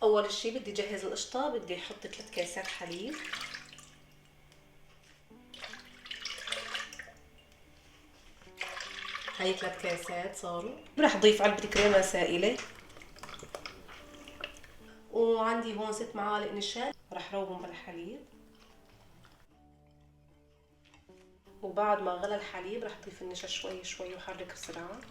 اول شي بدي جهز القشطه. بدي احط 3 كاسات حليب، هاي 3 كاسات صاروا. رح اضيف علبه كريمه سائله، وعندي هون 6 معالق نشا رح روبهم بالحليب. وبعد ما غلى الحليب رح اضيف النشا شوي شوي وحرك بسرعه.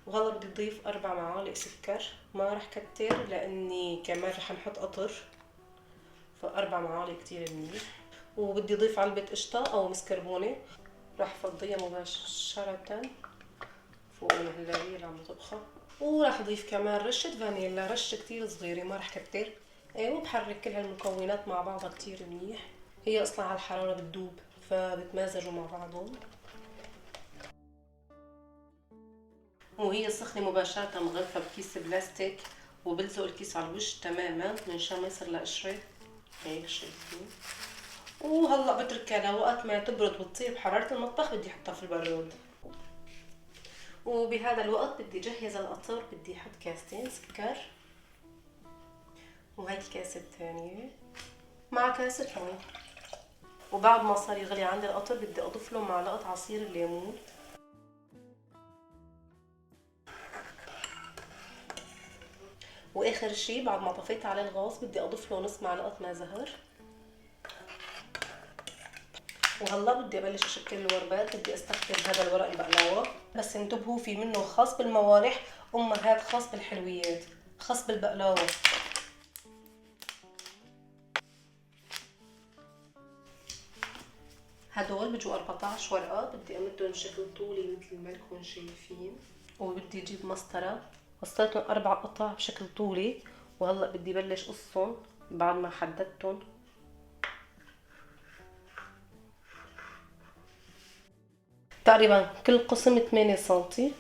وهلا بدي اضيف 4 معالق سكر، ما رح كتر لاني كمان رح نحط قطر، ف4 معالق كتير منيح. وبدي اضيف علبة قشطة او مسكربونة، رح فضيها مباشرة فوق المهلبية اللي عم بطبخها. وراح اضيف كمان رشة فانيلا، رشة كتير صغيرة ما رح كتر. وبحرك كل هالمكونات مع بعضها كتير منيح. هي اصلا على الحرارة بتدوب فبتمازجوا مع بعضهم. وهي سخنة مباشرة مغلفة بكيس بلاستيك، وبلزق الكيس على الوش تماما منشان ما يصير لها قشرة. هيك شايفين. وهلا بتركها لوقت ما تبرد وتطيب حرارة المطبخ. بدي احطها في البراد. وبهذا الوقت بدي اجهز القطر. بدي احط كاستين سكر، وهي الكاسة الثانية مع كاسة مي. وبعد ما صار يغلي عندي القطر بدي اضيف له معلقة عصير الليمون. واخر شي بعد ما طفيت عليه الغاز بدي اضيف له نص معلقة ماء زهر. وهلا بدي ابلش اشكل الوربات. بدي استخدم هذا الورق البقلاوه، بس انتبهوا في منه خاص بالموالح، هاد خاص بالحلويات، خاص بالبقلاوه. هدول بيجوا 14 ورقه. بدي امدهم بشكل طولي مثل ما انكم شايفين. وبدي اجيب مسطره، قصيتهم 4 قطع بشكل طولي. وهلا بدي بلش قصهم بعد ما حددتهم. تقريبا كل قسم 8 سنتي.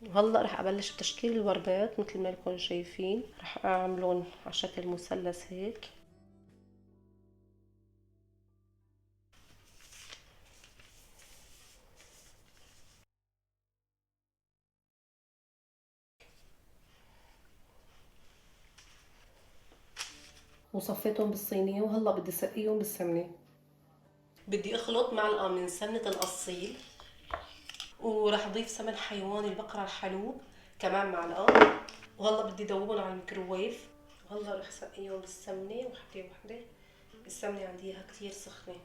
وهلا رح ابلش بتشكيل الوربات مثل ما انكم شايفين. رح اعملهم على شكل مثلث هيك. وصفيتهم بالصينية. وهلا بدي سقيهم بالسمنة. بدي اخلط معلقة من سمنة القصيل، وراح اضيف سمن حيواني البقرة الحلوب كمان معلقة. وهلا بدي دوبهم على الميكروويف. وهلا رح سقيهم بالسمنة وحدة وحدة. السمنة عندي اياها كتير سخنة.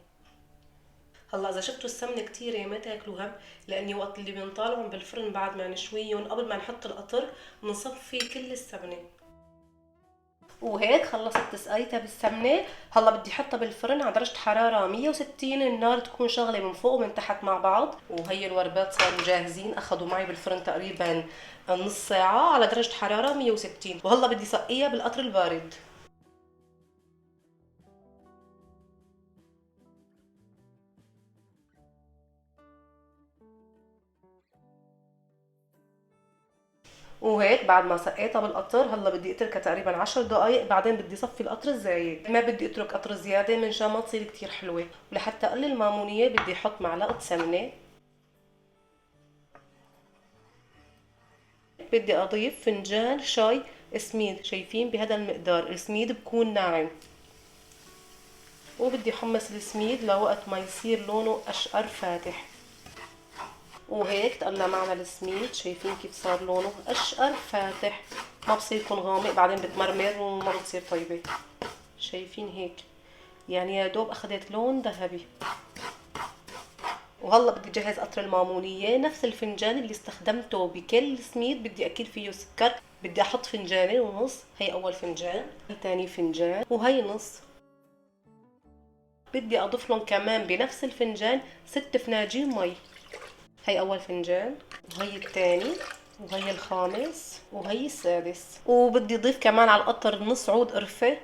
هلا اذا شفتوا السمنة كتيرة ما تاكلوها، لاني وقت اللي بنطالعهم بالفرن بعد ما نشويهم قبل ما نحط القطر بنصفي كل السمنة. وهيك خلصت تسقيتها بالسمنة. هلا بدي احطها بالفرن على درجة حرارة 160. النار تكون شغلة من فوق ومن تحت مع بعض. وهي الوربات صاروا جاهزين. اخذوا معي بالفرن تقريبا نص ساعة على درجة حرارة 160. وهلا بدي سقيها بالقطر البارد. وهيك بعد ما سقيتها بالقطر هلا بدي اتركها تقريبا 10 دقائق. بعدين بدي صفي القطر الزايد. ما بدي اترك قطر زيادة منشان ما تصير كتير حلوة. ولحتى اقلل المامونية بدي احط معلقة سمنة. بدي اضيف فنجان شاي سميد. شايفين بهذا المقدار. السميد بكون ناعم. وبدي حمص السميد لوقت ما يصير لونه اشقر فاتح. وهيك تقلى معنا السميد. شايفين كيف صار لونه اشقر فاتح. ما بصير يكون غامق بعدين بتمرمر وما بتصير طيبة. شايفين هيك يعني يا دوب اخذت لون ذهبي. وهلا بدي جهز قطر المامونية. نفس الفنجان اللي استخدمته بكل سميد بدي اكل فيه سكر. بدي احط فنجانين ونص. هي اول فنجان، هي تاني فنجان، وهي نص. بدي اضيف لهم كمان بنفس الفنجان 6 فناجين مي. هي اول فنجان، وهي الثاني، وهي الخامس، وهي السادس. وبدي اضيف كمان على القطر نص عود قرفة.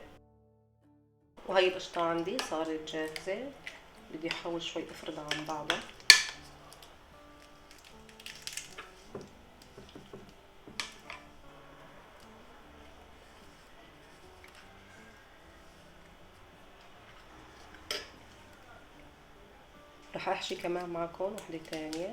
وهي القشطة عندي صارت جاهزة. بدي احاول شوي افردها عن بعضها. رح احشي كمان معكم وحده ثانيه.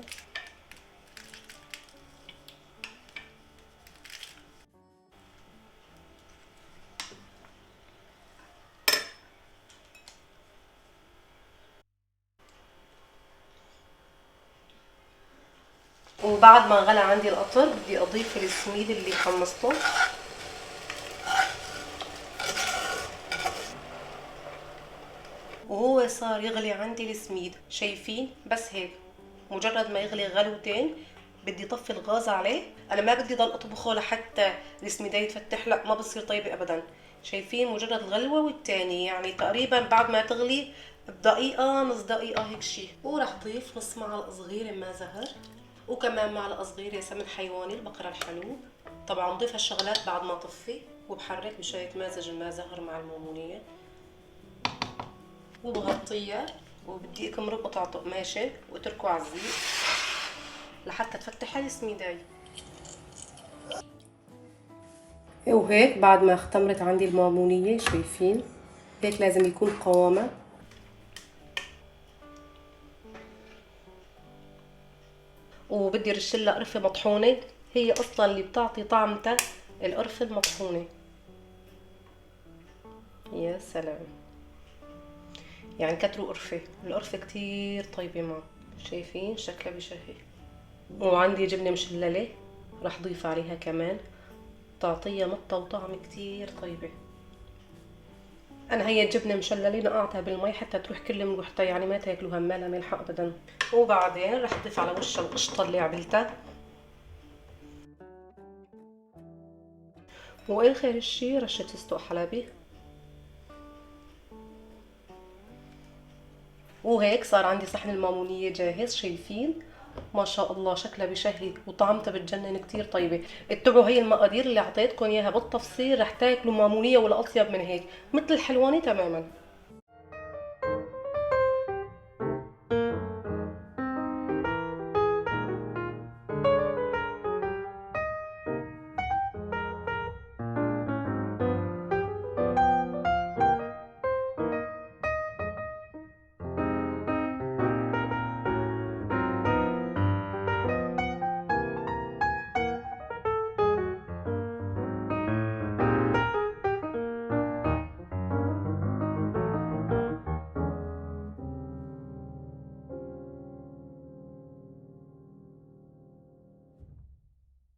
وبعد ما غلى عندي القطر بدي اضيف السميد اللي حمصته. وهو صار يغلي عندي السميد، شايفين؟ بس هيك مجرد ما يغلي غلوتين بدي طفي الغاز عليه. انا ما بدي ضل اطبخه لحتى السميده يتفتح، لا ما بصير طيبه ابدا. شايفين مجرد الغلوه والتاني يعني تقريبا بعد ما تغلي بدقيقه نص دقيقه هيك شيء. وراح ضيف نص معلقه صغيره ماء زهر، وكمان معلقه صغيره سمن حيواني البقره الحلوب. طبعا بضيف هالشغلات بعد ما طفي، وبحرك بشويه مازج الماء زهر مع الملمونيه، وبغطيها وبدي اكمره بقطع قماشه واتركه على الزيت لحتى تفتح السميداي. وهيك بعد ما اختمرت عندي المامونيه، شايفين هيك لازم يكون قوامها. وبدي رشلها قرفه مطحونه، هي اصلا اللي بتعطي طعمتها القرفه المطحونه. يا سلام، يعني كتروا قرفه، القرفه كتير طيبه معه. شايفين شكلها بشهي. وعندي جبنه مشلله راح ضيف عليها كمان، تعطيها مطة وطعم كتير طيبة. انا هي الجبنة مشللة نقعتها بالمي حتى تروح كل ملوحتها، يعني ما تاكلوها مالها ملح ابدا. وبعدين رح اضيف على وشها القشطة اللي عملتها، واخر اشي رشة فستق حلبي. وهيك صار عندي صحن المامونية جاهز، شايفين؟ ما شاء الله شكلها بشهي وطعمتها بتجنن كتير طيبة. اتبعوا هي المقادير اللي اعطيتكم اياها بالتفصيل، رح تاكلوا مامونية ولا اطيب من هيك، مثل الحلواني تماما.